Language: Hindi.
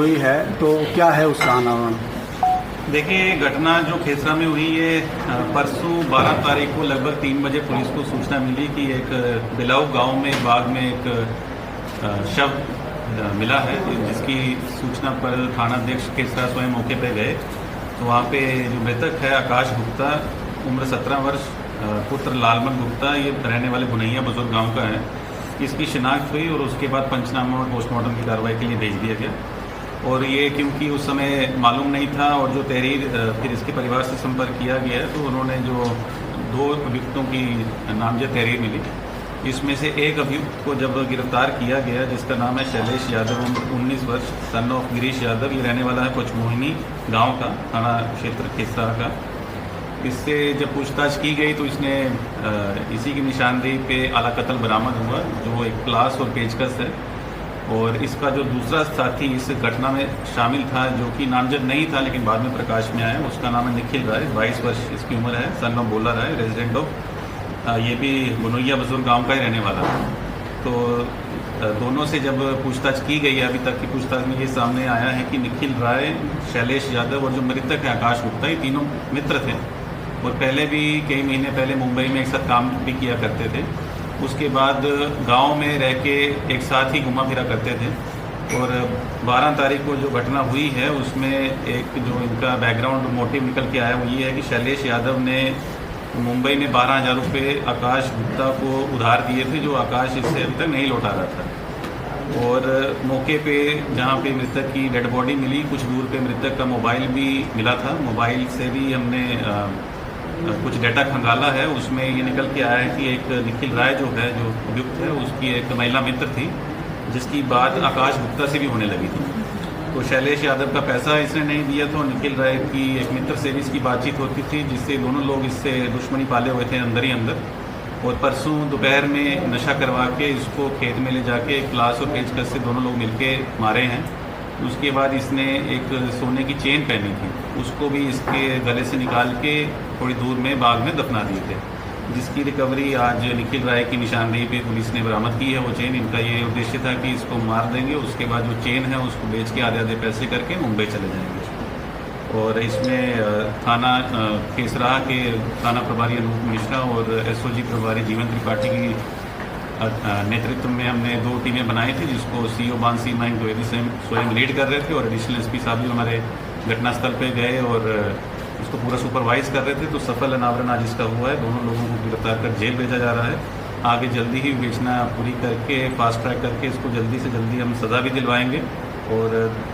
हुई है, तो क्या है उसका अनावरण? देखिए, घटना जो खेसरा में हुई है, परसों 12 तारीख को लगभग 3 बजे पुलिस को सूचना मिली कि एक बिलाऊ गांव में बाग में एक शव मिला है, जिसकी सूचना पर थानाध्यक्ष खेसरा स्वयं मौके पर गए। तो वहाँ पे जो मृतक है आकाश गुप्ता, उम्र 17 वर्ष, पुत्र लालमन गुप्ता, ये रहने वाले बुनैया बुजुर्ग गांव का है। इसकी शिनाख्त हुई और उसके बाद पंचनामा और पोस्टमार्टम की कार्रवाई के लिए भेज दिया गया। और ये क्योंकि उस समय मालूम नहीं था और जो तहरीर फिर इसके परिवार से संपर्क किया गया, तो उन्होंने जो 2 अभियुक्तों की नामजद तहरीर मिली, इसमें से एक अभियुक्त को जब गिरफ्तार किया गया, जिसका नाम है शैलेश यादव, उम्र 19 वर्ष, सन ऑफ गिरीश यादव, ये रहने वाला है पचमोहिनी गांव का, थाना क्षेत्र खेसरा का। इससे जब पूछताछ की गई तो इसने इसी की निशानदेही पे आला कत्ल बरामद हुआ, जो एक प्लास और पेचकस है। और इसका जो दूसरा साथी इस घटना में शामिल था, जो कि नामजद नहीं था लेकिन बाद में प्रकाश में आया, उसका नाम है निखिल राय, 22 वर्ष इसकी उम्र है, सन ऑफ बोला राय, रेजिडेंट ऑफ, ये भी बुनैया बुजुर्ग गांव का ही रहने वाला है। तो दोनों से जब पूछताछ की गई है, अभी तक की पूछताछ में ये सामने आया है कि निखिल राय, शैलेश यादव और जो मृतक है आकाश गुप्ता, ये तीनों मित्र थे और पहले भी कई महीने पहले मुंबई में एक साथ काम भी किया करते थे। उसके बाद गांव में रह के एक साथ ही घुमा फिरा करते थे। और 12 तारीख को जो घटना हुई है, उसमें एक जो इनका बैकग्राउंड मोटिव निकल के आया वो ये है कि शैलेश यादव ने मुंबई में 12,000 रुपये आकाश गुप्ता को उधार दिए थे, जो आकाश इससे अभी तक नहीं लौटा रहा था। और मौके पे जहाँ पे मृतक की डेड बॉडी मिली, कुछ दूर पे मृतक का मोबाइल भी मिला था। मोबाइल से भी हमने कुछ डाटा खंगाला है, उसमें ये निकल के आया है कि एक निखिल राय जो है, जो अभियुक्त है, उसकी एक महिला मित्र थी, जिसकी बात आकाश गुप्ता से भी होने लगी थी। तो शैलेश यादव का पैसा इसने नहीं दिया था और निखिल राय की एक मित्र से भी इसकी बातचीत होती थी, जिससे दोनों लोग इससे दुश्मनी पाले हुए थे अंदर ही अंदर। और परसों दोपहर में नशा करवा के इसको खेत में ले जाके एक प्लास और पेचकस से दोनों लोग मिलके मारे हैं। उसके बाद इसने एक सोने की चेन पहनी थी, उसको भी इसके गले से निकाल के थोड़ी दूर में बाग में दफना दिए थे, जिसकी रिकवरी आज निखिल राय की निशानदेही पे पुलिस ने बरामद की है वो चेन। इनका ये उद्देश्य था कि इसको मार देंगे, उसके बाद जो चेन है उसको बेच के आधे आधे पैसे करके मुंबई चले जाएंगे। और इसमें थाना खेसरा के थाना प्रभारी अनूप मिश्रा और एसओजी प्रभारी जीवन त्रिपाठी की नेतृत्व में हमने 2 टीमें बनाई थी, जिसको सीओ बांसी माइंग द्विवेदी स्वयं लीड कर रहे थे और एडिशनल एसपी साहब भी हमारे घटनास्थल पे गए और इसको पूरा सुपरवाइज कर रहे थे। तो सफल अनावरण आज इसका हुआ है। दोनों लोगों को गिरफ्तार कर जेल भेजा जा रहा है। आगे जल्दी ही विवेचना पूरी करके फास्ट ट्रैक करके इसको जल्दी से जल्दी हम सज़ा भी दिलवाएंगे। और